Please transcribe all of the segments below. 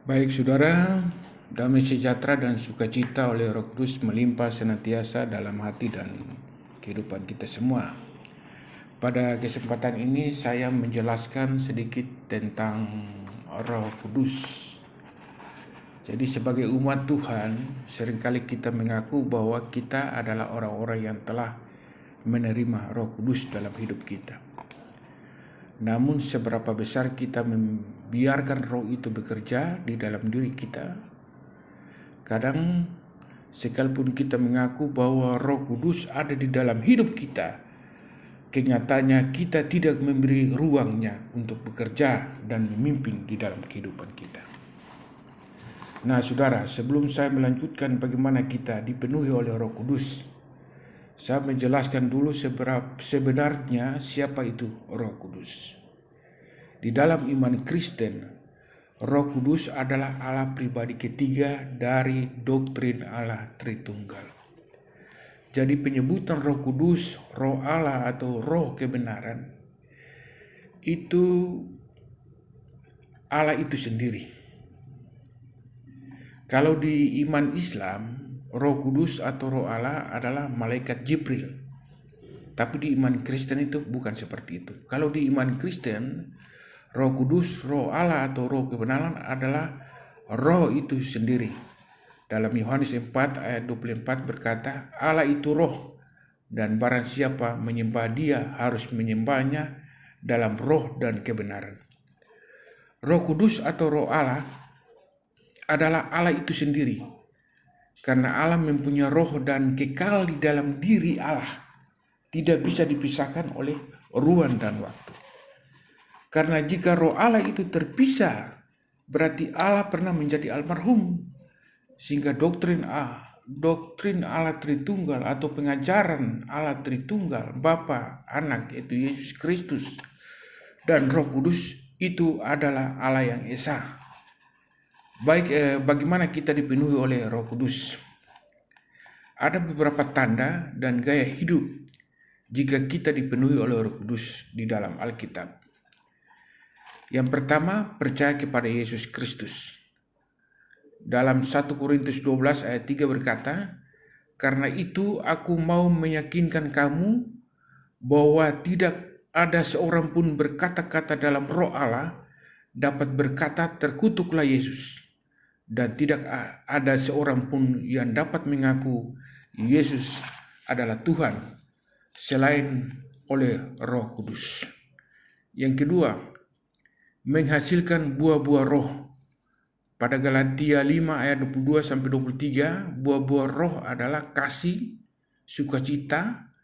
Baik saudara, damai sejahtera dan sukacita oleh Roh Kudus melimpah senantiasa dalam hati dan kehidupan kita semua. Pada kesempatan ini saya menjelaskan sedikit tentang Roh Kudus. Jadi sebagai umat Tuhan, seringkali kita mengaku bahwa kita adalah orang-orang yang telah menerima Roh Kudus dalam hidup kita. Namun seberapa besar kita membiarkan roh itu bekerja di dalam diri kita? Kadang sekalipun kita mengaku bahwa Roh Kudus ada di dalam hidup kita, kenyataannya kita tidak memberi ruangnya untuk bekerja dan memimpin di dalam kehidupan kita. Nah saudara, sebelum saya melanjutkan bagaimana kita dipenuhi oleh Roh Kudus, saya menjelaskan dulu sebenarnya siapa itu Roh Kudus. Di dalam iman Kristen, Roh Kudus adalah Allah pribadi ketiga dari doktrin Allah Tritunggal. Jadi penyebutan Roh Kudus, Roh Allah atau Roh kebenaran, itu Allah itu sendiri. Kalau di iman Islam, Roh Kudus atau Roh Allah adalah malaikat Jibril. Tapi di iman Kristen itu bukan seperti itu. Kalau di iman Kristen, Roh Kudus, Roh Allah atau Roh kebenaran adalah Roh itu sendiri. Dalam Yohanes 4 ayat 24 berkata, Allah itu Roh, dan barang siapa menyembah Dia harus menyembahnya dalam roh dan kebenaran. Roh Kudus atau Roh Allah adalah Allah itu sendiri. Karena Allah mempunyai roh dan kekal di dalam diri Allah. Tidak bisa dipisahkan oleh ruang dan waktu. Karena jika roh Allah itu terpisah, berarti Allah pernah menjadi almarhum. Sehingga doktrin Allah Tritunggal atau pengajaran Allah Tritunggal, Bapa, Anak, yaitu Yesus Kristus, dan Roh Kudus itu adalah Allah yang esa. Baik, bagaimana kita dipenuhi oleh Roh Kudus? Ada beberapa tanda dan gaya hidup jika kita dipenuhi oleh Roh Kudus di dalam Alkitab. Yang pertama, percaya kepada Yesus Kristus. Dalam 1 Korintus 12 ayat 3 berkata, "Karena itu aku mau meyakinkan kamu bahwa tidak ada seorang pun berkata-kata dalam roh Allah dapat berkata terkutuklah Yesus. Dan tidak ada seorang pun yang dapat mengaku Yesus adalah Tuhan selain oleh Roh Kudus." Yang kedua, menghasilkan buah-buah roh. Pada Galatia 5 ayat 22 sampai 23, buah-buah roh adalah kasih, sukacita,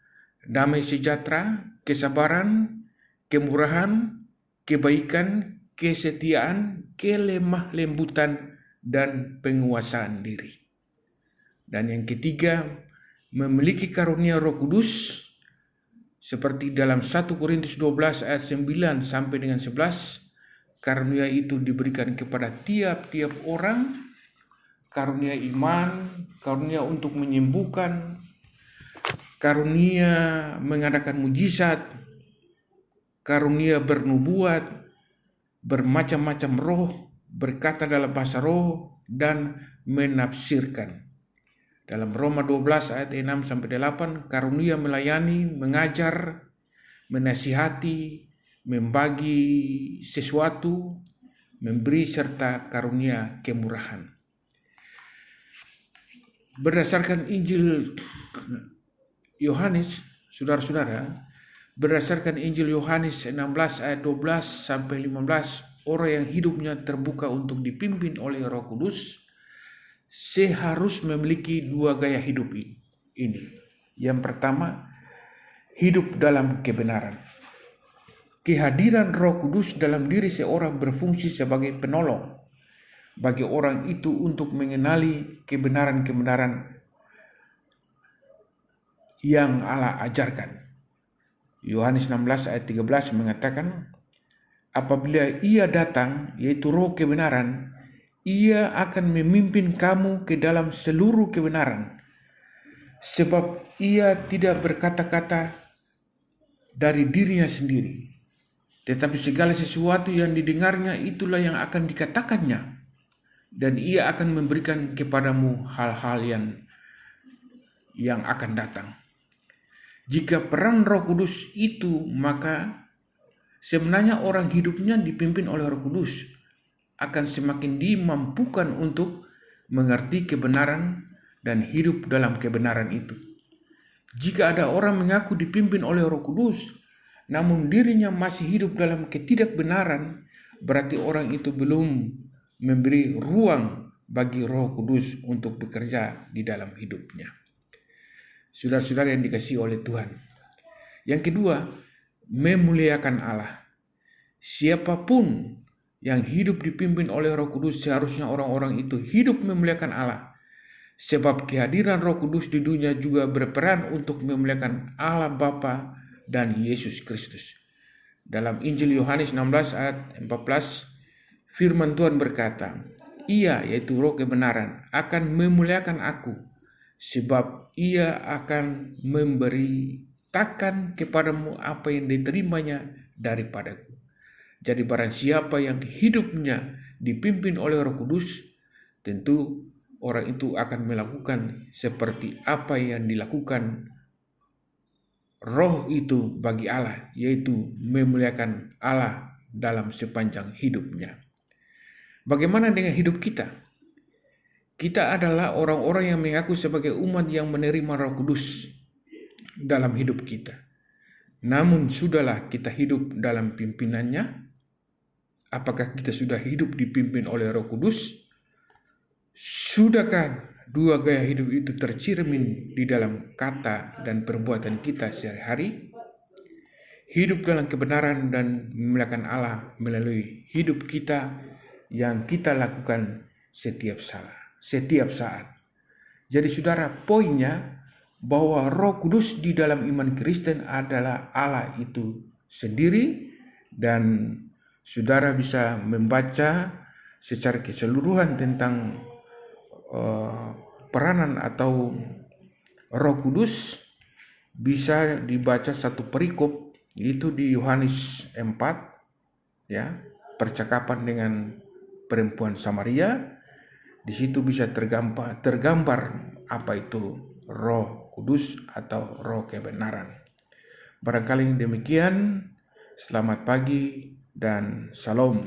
damai sejahtera, kesabaran, kemurahan, kebaikan, kesetiaan, kelemah lembutan, dan penguasaan diri. Dan yang ketiga, memiliki karunia Roh Kudus seperti dalam 1 Korintus 12 ayat 9 sampai dengan 11, karunia itu diberikan kepada tiap-tiap orang, karunia iman, karunia untuk menyembuhkan, karunia mengadakan mujizat, karunia bernubuat, bermacam-macam roh, berkata dalam bahasa roh, dan menafsirkan. Dalam Roma 12 ayat 6 sampai 8, karunia melayani, mengajar, menasihati, membagi sesuatu, memberi serta karunia kemurahan. Berdasarkan Injil Yohanes, saudara-saudara, berdasarkan Injil Yohanes 16 ayat 12 sampai 15, orang yang hidupnya terbuka untuk dipimpin oleh Roh Kudus seharus memiliki dua gaya hidup ini. Yang pertama, hidup dalam kebenaran. Kehadiran Roh Kudus dalam diri seorang berfungsi sebagai penolong bagi orang itu untuk mengenali kebenaran-kebenaran yang Allah ajarkan. Yohanes 16 ayat 13 mengatakan, apabila Ia datang, yaitu Roh kebenaran, Ia akan memimpin kamu ke dalam seluruh kebenaran, sebab Ia tidak berkata-kata dari dirinya sendiri, tetapi segala sesuatu yang didengarnya itulah yang akan dikatakannya, dan Ia akan memberikan kepadamu hal-hal yang akan datang. Jika peran Roh Kudus itu, maka sebenarnya orang hidupnya dipimpin oleh Roh Kudus akan semakin dimampukan untuk mengerti kebenaran dan hidup dalam kebenaran itu. Jika ada orang mengaku dipimpin oleh Roh Kudus, namun dirinya masih hidup dalam ketidakbenaran, berarti orang itu belum memberi ruang bagi Roh Kudus untuk bekerja di dalam hidupnya. Saudara-saudara yang dikasihi oleh Tuhan. Yang kedua, memuliakan Allah. Siapapun yang hidup dipimpin oleh Roh Kudus, seharusnya orang-orang itu hidup memuliakan Allah. Sebab kehadiran Roh Kudus di dunia juga berperan untuk memuliakan Allah Bapa dan Yesus Kristus. Dalam Injil Yohanes 16 ayat 14, firman Tuhan berkata, Ia, yaitu Roh kebenaran, akan memuliakan aku, sebab Ia akan memberitakan kepadamu apa yang diterimanya daripadaku. Jadi barang siapa yang hidupnya dipimpin oleh Roh Kudus, tentu orang itu akan melakukan seperti apa yang dilakukan Roh itu bagi Allah, yaitu memuliakan Allah dalam sepanjang hidupnya. Bagaimana dengan hidup kita? Kita adalah orang-orang yang mengaku sebagai umat yang menerima Roh Kudus dalam hidup kita. Namun sudahlah kita hidup dalam pimpinannya? Apakah kita sudah hidup dipimpin oleh Roh Kudus? Sudahkah dua gaya hidup itu tercermin di dalam kata dan perbuatan kita sehari-hari? Hidup dalam kebenaran dan memuliakan Allah melalui hidup kita yang kita lakukan setiap saat. Jadi saudara, poinnya bahwa Roh Kudus di dalam iman Kristen adalah Allah itu sendiri, dan saudara bisa membaca secara keseluruhan tentang peranan atau Roh Kudus. Bisa dibaca satu perikop, yaitu di Yohanes 4, ya, percakapan dengan perempuan Samaria. Di situ bisa tergambar apa itu Roh Kudus atau Roh kebenaran. Barangkali demikian. Selamat pagi dan salam.